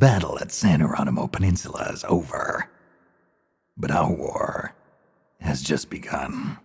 battle at San Geronimo Peninsula is over. But our war has just begun.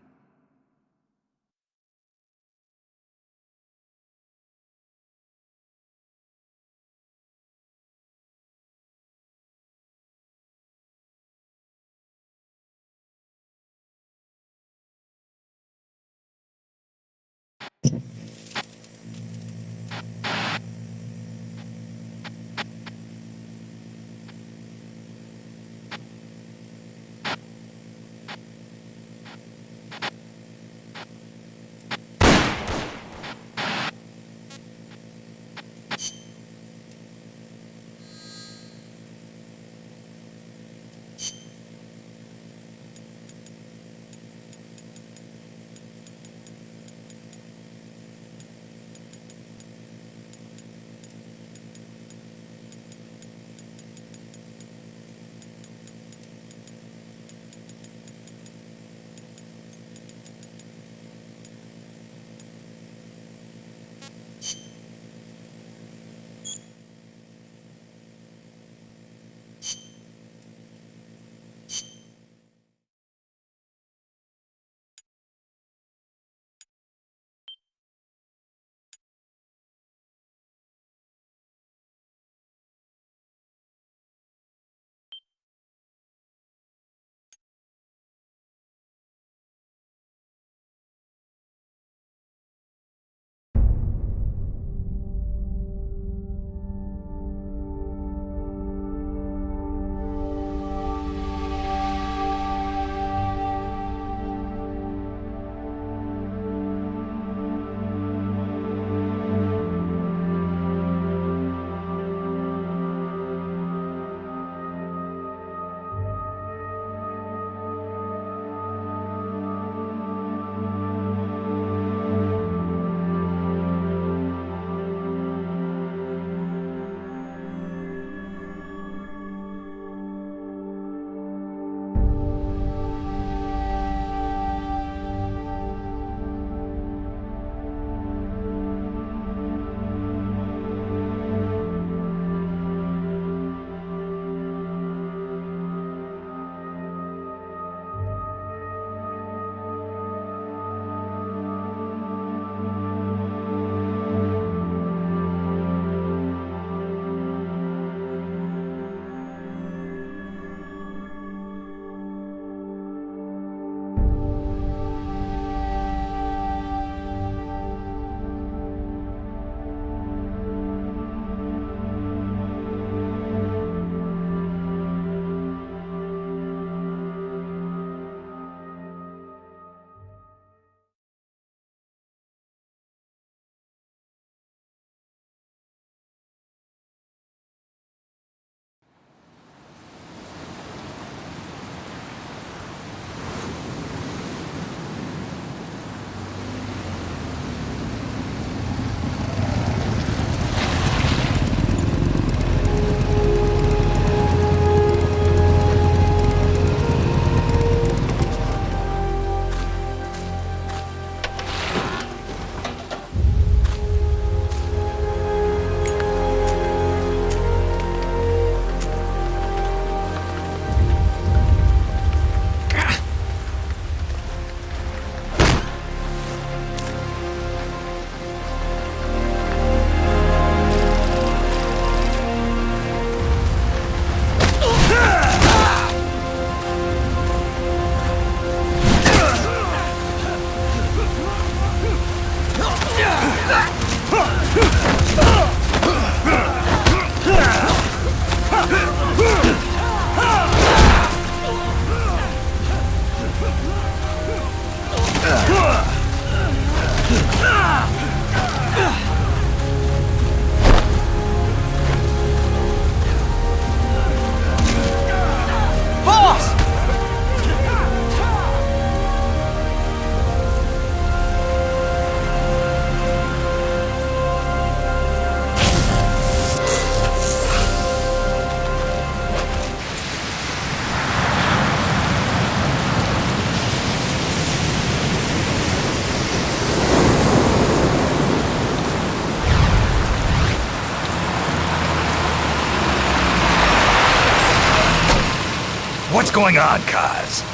What's going on, Kaz?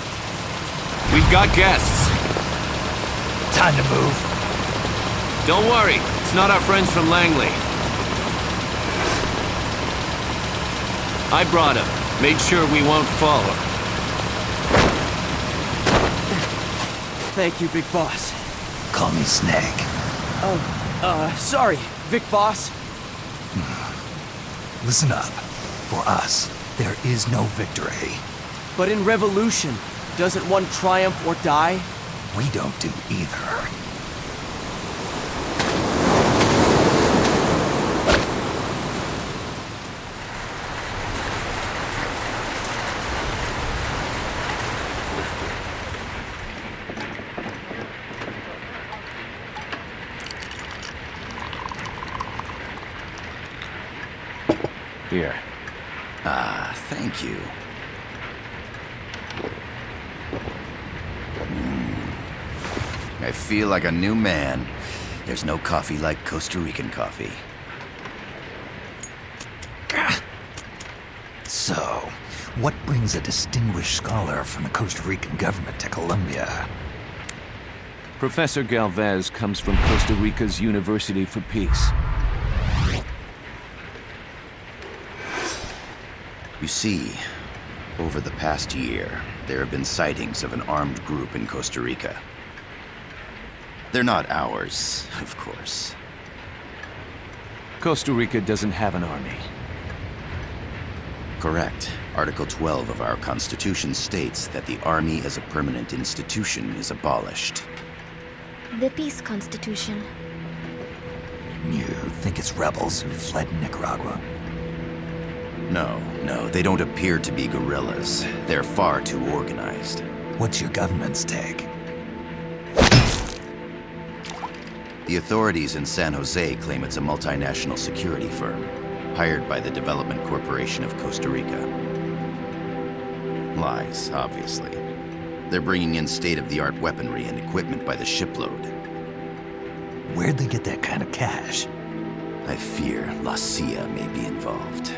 We've got guests. Time to move. Don't worry, it's not our friends from Langley. I brought him. Made sure we won't follow. Thank you, Big Boss. Call me Snake. Sorry, Vic Boss. Listen up. For us, there is no victory. But in Revolution, doesn't one triumph or die? We don't do either. Here. Thank you. I feel like a new man. There's no coffee like Costa Rican coffee. So, what brings a distinguished scholar from the Costa Rican government to Colombia? Professor Galvez comes from Costa Rica's University for Peace. You see, over the past year, there have been sightings of an armed group in Costa Rica. They're not ours, of course. Costa Rica doesn't have an army. Correct. Article 12 of our Constitution states that the Army as a permanent institution is abolished. The Peace Constitution. You think it's rebels who fled Nicaragua? No, they don't appear to be guerrillas. They're far too organized. What's your government's take? The authorities in San Jose claim it's a multinational security firm, hired by the Development Corporation of Costa Rica. Lies, obviously. They're bringing in state-of-the-art weaponry and equipment by the shipload. Where'd they get that kind of cash? I fear La CIA may be involved.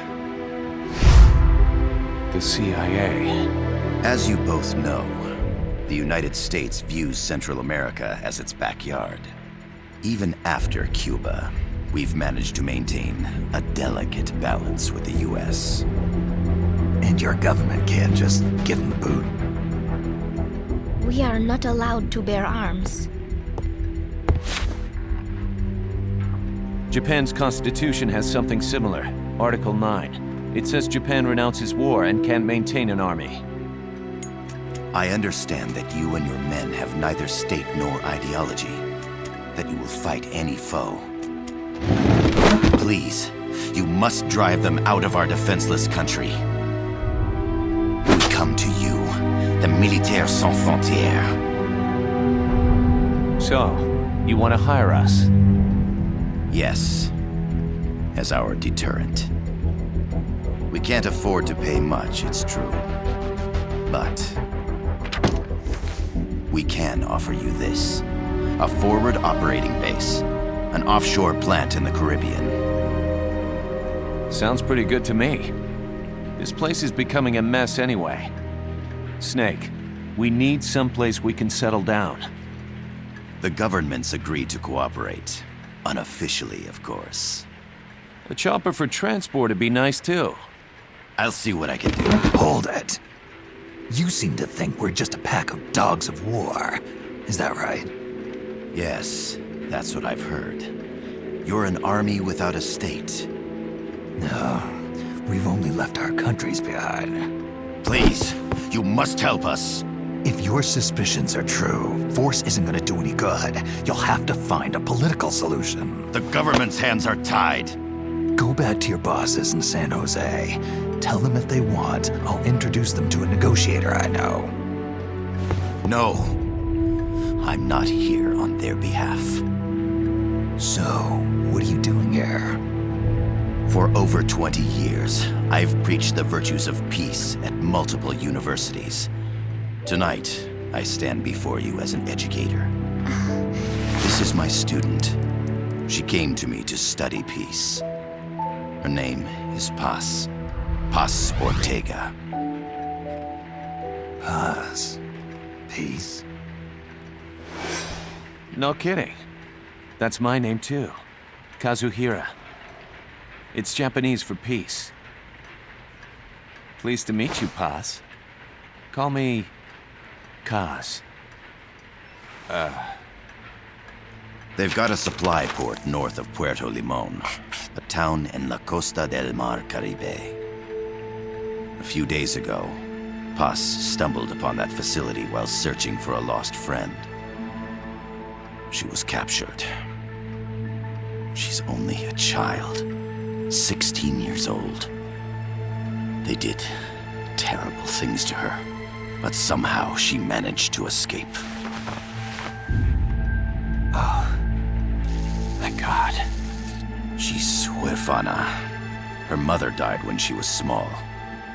The CIA. As you both know, the United States views Central America as its backyard. Even after Cuba, we've managed to maintain a delicate balance with the US. And your government can't just give them the boot? We are not allowed to bear arms. Japan's constitution has something similar. Article 9. It says Japan renounces war and can't maintain an army. I understand that you and your men have neither state nor ideology. That you will fight any foe. Please, you must drive them out of our defenseless country. We come to you, the Militaires Sans Frontières. So, you want to hire us? Yes, as our deterrent. We can't afford to pay much, it's true. But we can offer you this. A forward operating base. An offshore plant in the Caribbean. Sounds pretty good to me. This place is becoming a mess anyway. Snake, we need someplace we can settle down. The government's agreed to cooperate. Unofficially, of course. A chopper for transport would be nice too. I'll see what I can do. Hold it. You seem to think we're just a pack of dogs of war. Is that right? Yes, that's what I've heard. You're an army without a state. No, we've only left our countries behind. Please, you must help us. If your suspicions are true, force isn't gonna do any good. You'll have to find a political solution. The government's hands are tied. Go back to your bosses in San Jose. Tell them if they want, I'll introduce them to a negotiator I know. No, I'm not here on their behalf. So, what are you doing here? For over 20 years, I've preached the virtues of peace at multiple universities. Tonight, I stand before you as an educator. This is my student. She came to me to study peace. Her name is Paz. Paz Ortega. Paz. Peace. No kidding. That's my name too. Kazuhira. It's Japanese for peace. Pleased to meet you, Paz. Call me... Kaz. They've got a supply port north of Puerto Limon, a town in La Costa del Mar Caribe. A few days ago, Paz stumbled upon that facility while searching for a lost friend. She was captured. She's only a child, 16 years old. They did terrible things to her, but somehow she managed to escape. Thank God. She's huérfana. Her mother died when she was small,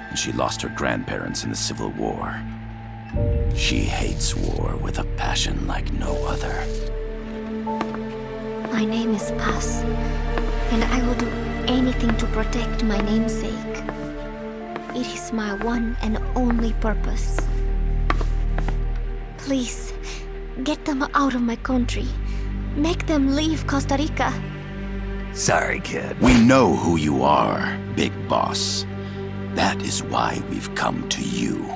and she lost her grandparents in the Civil War. She hates war with a passion like no other. My name is Paz, and I will do anything to protect my namesake. It is my one and only purpose. Please, get them out of my country. Make them leave Costa Rica. Sorry, kid. We know who you are, Big Boss. That is why we've come to you.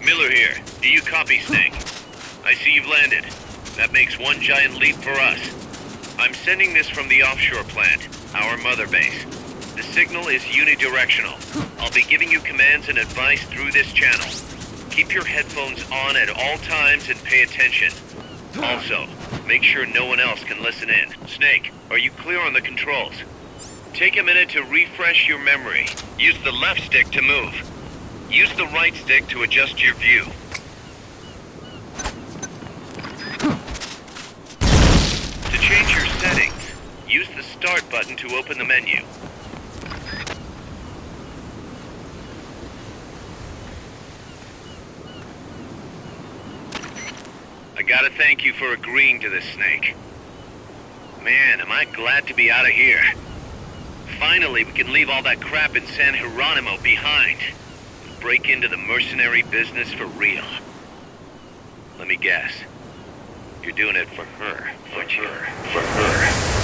Miller here. Do you copy, Snake? I see you've landed. That makes one giant leap for us. I'm sending this from the offshore plant, our mother base. The signal is unidirectional. I'll be giving you commands and advice through this channel. Keep your headphones on at all times and pay attention. Also, make sure no one else can listen in. Snake, are you clear on the controls? Take a minute to refresh your memory. Use the left stick to move. Use the right stick to adjust your view. To change your settings, use the Start button to open the menu. I gotta thank you for agreeing to this, Snake. Man, am I glad to be out of here. Finally, we can leave all that crap in San Geronimo behind. Break into the mercenary business for real. Let me guess. You're doing it for her, aren't you? For her.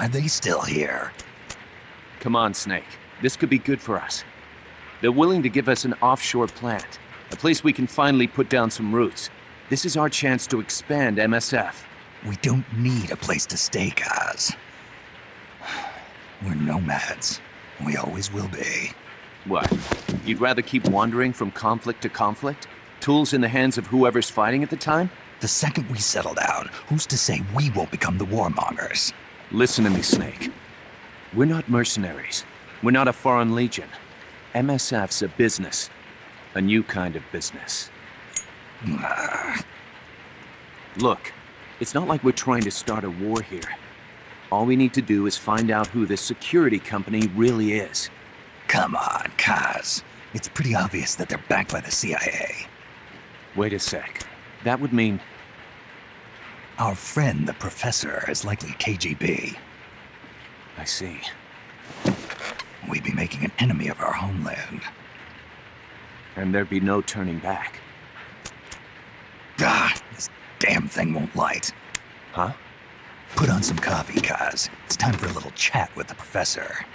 Are they still here? Come on, Snake. This could be good for us. They're willing to give us an offshore plant, a place we can finally put down some roots. This is our chance to expand MSF. We don't need a place to stay, Kaz. We're nomads. We always will be. What? You'd rather keep wandering from conflict to conflict? Tools in the hands of whoever's fighting at the time? The second we settle down, who's to say we won't become the warmongers? Listen to me, Snake. We're not mercenaries. We're not a foreign legion. MSF's a business. A new kind of business. Look, it's not like we're trying to start a war here. All we need to do is find out who this security company really is. Come on, Kaz. It's pretty obvious that they're backed by the CIA. Wait a sec. That would mean... Our friend, the Professor, is likely KGB. I see. We'd be making an enemy of our homeland. And there'd be no turning back. This damn thing won't light. Huh? Put on some coffee, Kaz. It's time for a little chat with the Professor.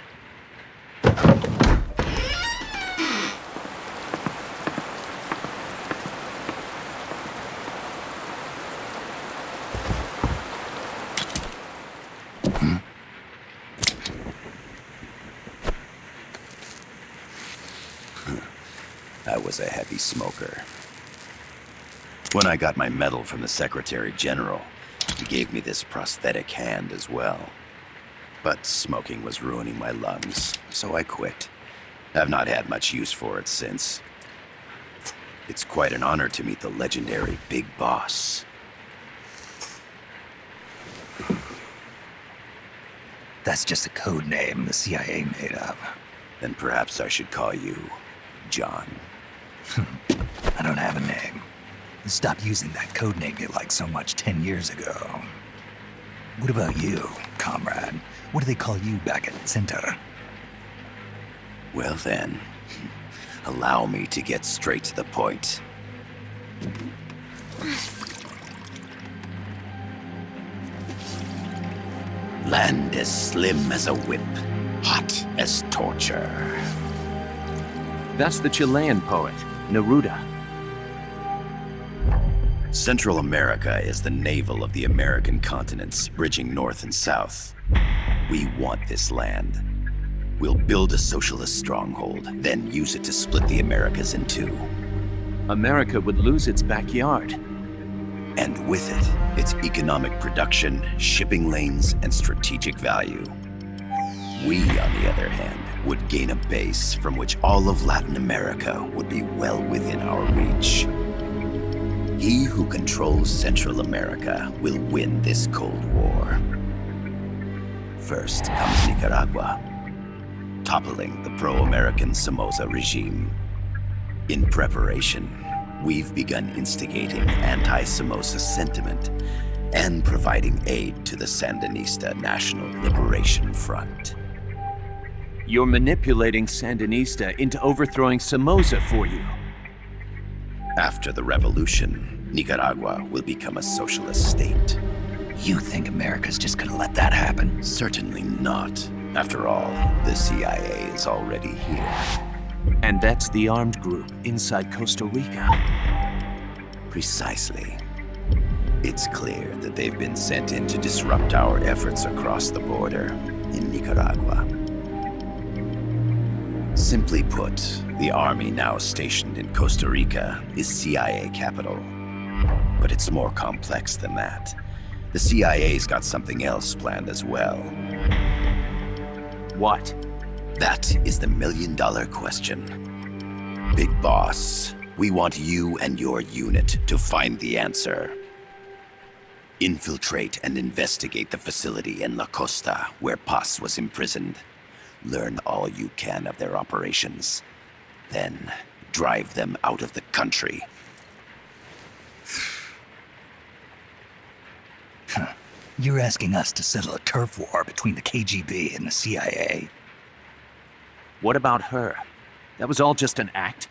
heavy smoker. When I got my medal from the Secretary General, he gave me this prosthetic hand as well. But smoking was ruining my lungs, so I quit. I've not had much use for it since. It's quite an honor to meet the legendary Big Boss. That's just a code name the CIA made up. Then perhaps I should call you John. I don't have a name. Stop using that code name you liked so much 10 years ago. What about you, comrade? What do they call you back at Center? Well then, allow me to get straight to the point. Land as slim as a whip, hot as torture. That's the Chilean poet, Neruda. Central America is the navel of the American continents, bridging north and south. We want this land. We'll build a socialist stronghold, then use it to split the Americas in two. America would lose its backyard. And with it, its economic production, shipping lanes, and strategic value. We, on the other hand, would gain a base from which all of Latin America would be well within our reach. He who controls Central America will win this Cold War. First comes Nicaragua, toppling the pro-American Somoza regime. In preparation, we've begun instigating anti-Somoza sentiment and providing aid to the Sandinista National Liberation Front. You're manipulating Sandinista into overthrowing Somoza for you. After the revolution, Nicaragua will become a socialist state. You think America's just gonna let that happen? Certainly not. After all, the CIA is already here. And that's the armed group inside Costa Rica. Precisely. It's clear that they've been sent in to disrupt our efforts across the border in Nicaragua. Simply put, the army now stationed in Costa Rica is CIA capital. But it's more complex than that. The CIA's got something else planned as well. What? That is the million-dollar question. Big Boss, we want you and your unit to find the answer. Infiltrate and investigate the facility in La Costa where Paz was imprisoned. Learn all you can of their operations. Then, drive them out of the country. You're asking us to settle a turf war between the KGB and the CIA? What about her? That was all just an act?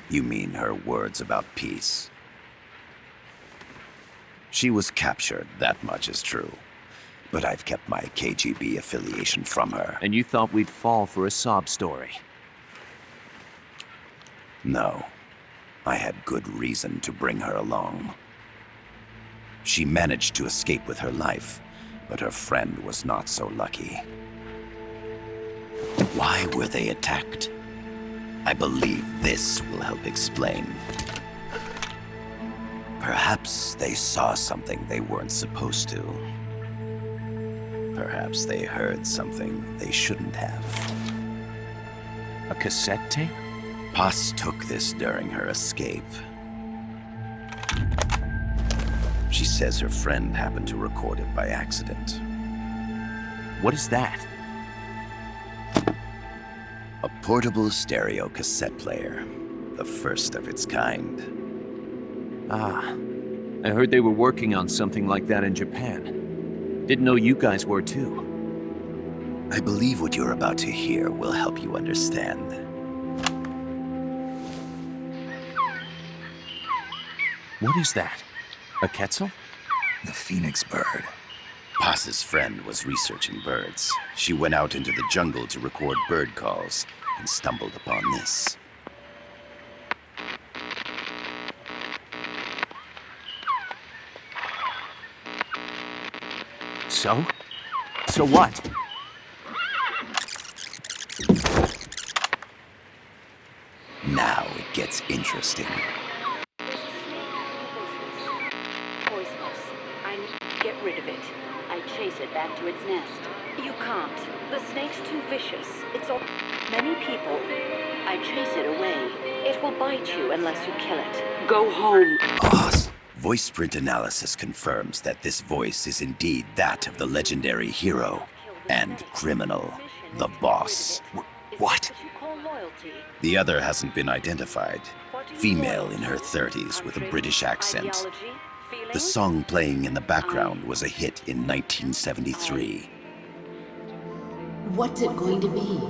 You mean her words about peace? She was captured, that much is true. But I've kept my KGB affiliation from her. And you thought we'd fall for a sob story? No. I had good reason to bring her along. She managed to escape with her life, but her friend was not so lucky. Why were they attacked? I believe this will help explain. Perhaps they saw something they weren't supposed to. Perhaps they heard something they shouldn't have. A cassette tape? Paz took this during her escape. She says her friend happened to record it by accident. What is that? A portable stereo cassette player. The first of its kind. Ah, I heard they were working on something like that in Japan. Didn't know you guys were too. I believe what you're about to hear will help you understand. What is that? A Quetzal? The Phoenix bird. Paz's friend was researching birds. She went out into the jungle to record bird calls and stumbled upon this. So? So what? Now it gets interesting. Poisonous. I need to get rid of it. I chase it back to its nest. You can't. The snake's too vicious. It's all many people. I chase it away. It will bite you unless you kill it. Go home. Boss. Voice print analysis confirms that this voice is indeed that of the legendary hero and criminal, the boss. What? The other hasn't been identified. Female in her 30s with a British accent. The song playing in the background was a hit in 1973. What's it going to be?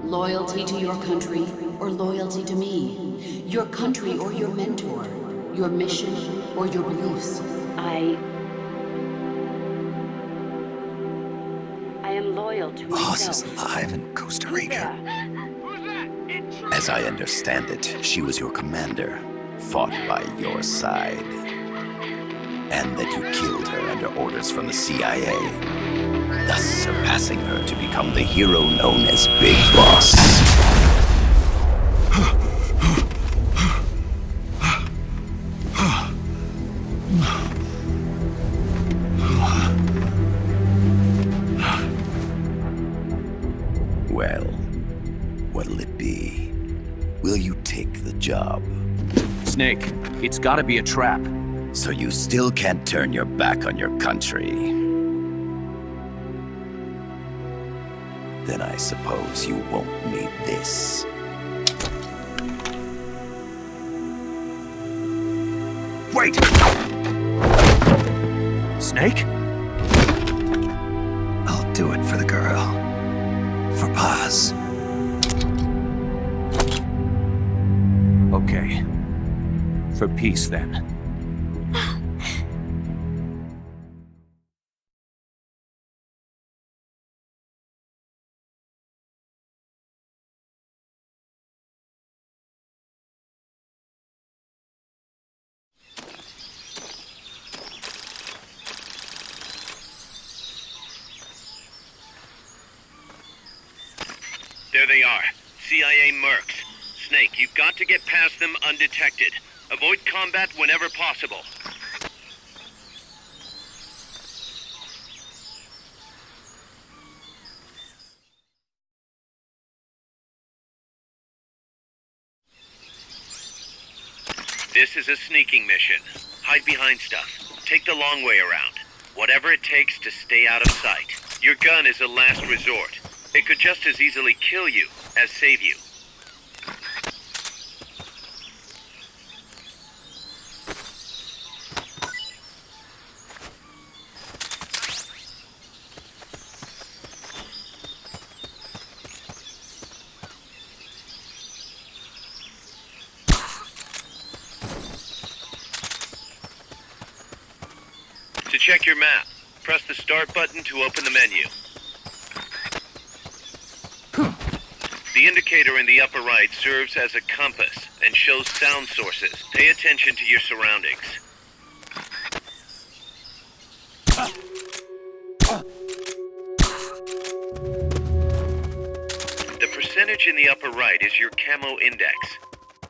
Loyalty to your country or loyalty to me? Your country or your mentor? Your mission or your beliefs? I am loyal to Boss is myself. alive in Costa Rica. As I understand it, she was your commander, fought by your side. And that you killed her under orders from the CIA, thus surpassing her to become the hero known as Big Boss. Well, what'll it be? Will you take the job? Snake, it's gotta be a trap. So you still can't turn your back on your country? Then I suppose you won't need this. Wait! Snake? I'll do it for the girl. For Paz. Okay. For peace, then. There they are. CIA mercs. Snake, you've got to get past them undetected. Avoid combat whenever possible. This is a sneaking mission. Hide behind stuff. Take the long way around. Whatever it takes to stay out of sight. Your gun is a last resort. It could just as easily kill you as save you. To check your map, press the start button to open the menu. The indicator in the upper right serves as a compass and shows sound sources. Pay attention to your surroundings. The percentage in the upper right is your camo index.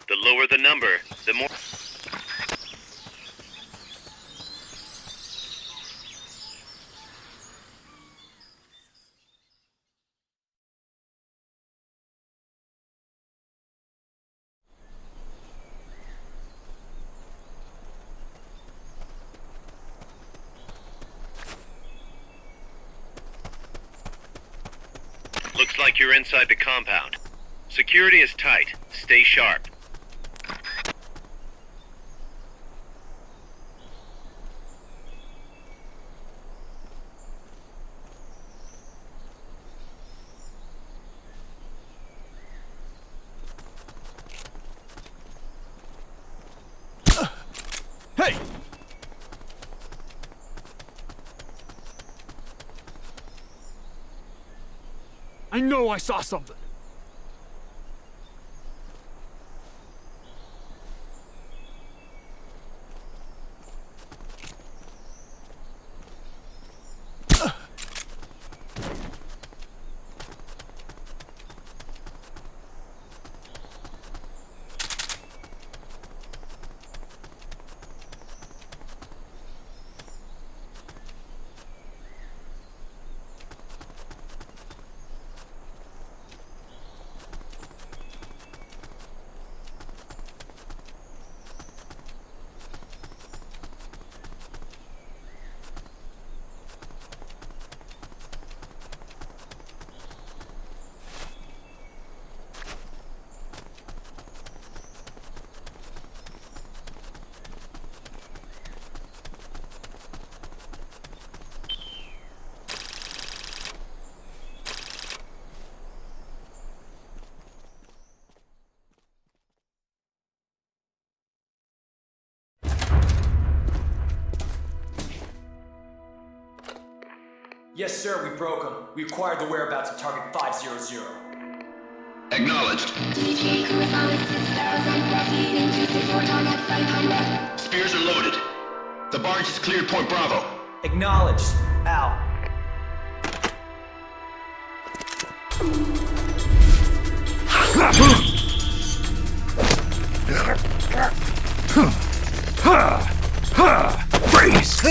The lower the number, the more... Looks like you're inside the compound. Security is tight. Stay sharp. Hey! I know I saw something. Yes, sir, we broke them. We acquired the whereabouts of Target 500. Acknowledged. Spears are loaded. The barge has cleared Point Bravo. Acknowledged. Out. Freeze!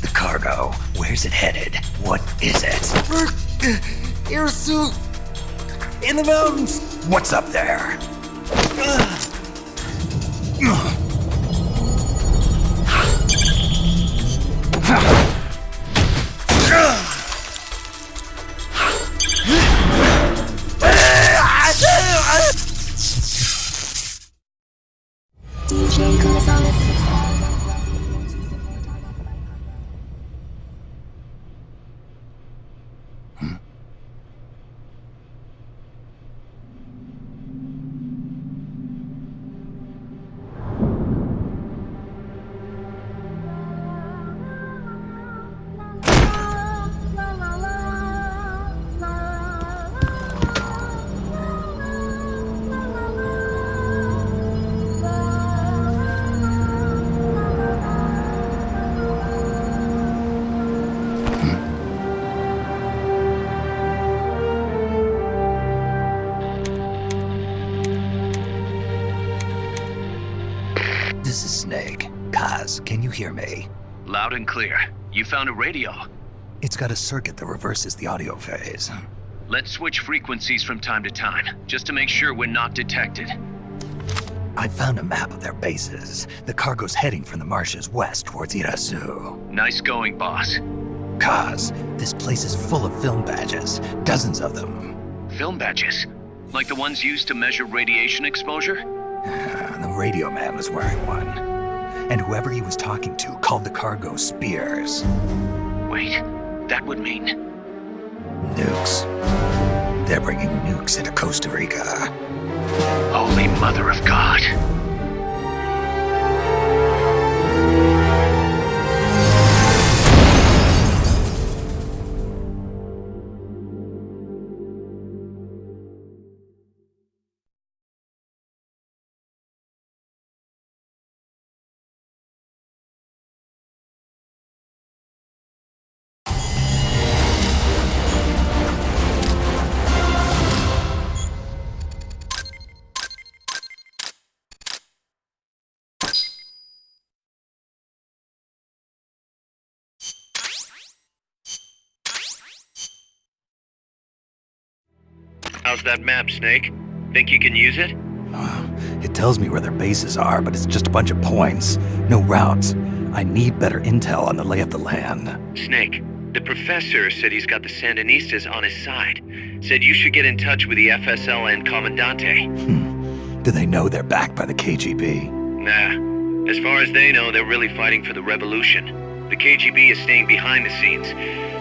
The cargo, where's it headed? What is it? Air suit! In the mountains! What's up there? DJ Gonzalez. This is Snake. Kaz, can you hear me? Loud and clear. You found a radio. It's got a circuit that reverses the audio phase. Let's switch frequencies from time to time, just to make sure we're not detected. I found a map of their bases. The cargo's heading from the marshes west towards Irasu. Nice going, boss. Kaz, this place is full of film badges. Dozens of them. Film badges? Like the ones used to measure radiation exposure? The radio man was wearing one. And whoever he was talking to called the cargo Spears. Wait, that would mean... Nukes. They're bringing nukes into Costa Rica. Holy Mother of God. How's that map, Snake? Think you can use it? It tells me where their bases are, but it's just a bunch of points. No routes. I need better intel on the lay of the land. Snake, the professor said he's got the Sandinistas on his side. Said you should get in touch with the FSL and Commandante. Do they know they're backed by the KGB? Nah. As far as they know, they're really fighting for the revolution. The KGB is staying behind the scenes.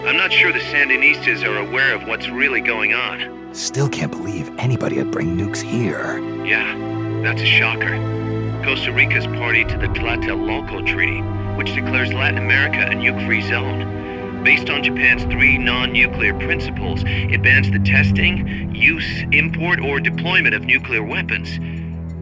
I'm not sure the Sandinistas are aware of what's really going on. Still can't believe anybody would bring nukes here. Yeah, that's a shocker. Costa Rica's party to the Tlatelolco Treaty, which declares Latin America a nuke-free zone. Based on Japan's 3 non-nuclear principles, it bans the testing, use, import, or deployment of nuclear weapons.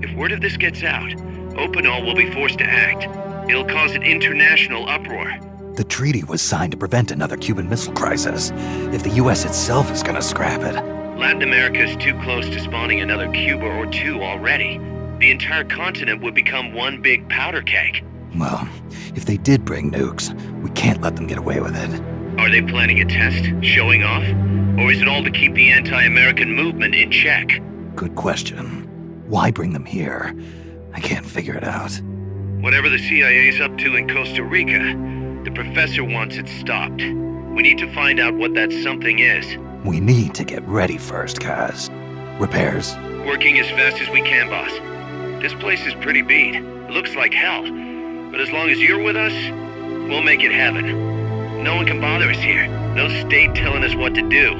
If word of this gets out, Opinol will be forced to act. It'll cause an international uproar. The treaty was signed to prevent another Cuban Missile Crisis. If the US itself is gonna scrap it... Latin America's too close to spawning another Cuba or two already. The entire continent would become one big powder keg. Well, if they did bring nukes, we can't let them get away with it. Are they planning a test? Showing off? Or is it all to keep the anti-American movement in check? Good question. Why bring them here? I can't figure it out. Whatever the CIA's up to in Costa Rica, the professor wants it stopped. We need to find out what that something is. We need to get ready first, Kaz. Repairs? Working as fast as we can, boss. This place is pretty beat. It looks like hell. But as long as you're with us, we'll make it heaven. No one can bother us here. No state telling us what to do.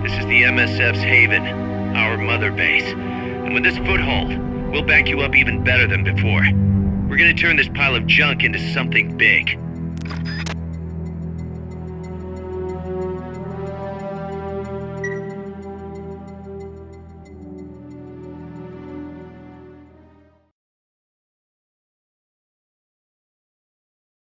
This is the MSF's haven, our mother base. And with this foothold, we'll back you up even better than before. We're gonna turn this pile of junk into something big.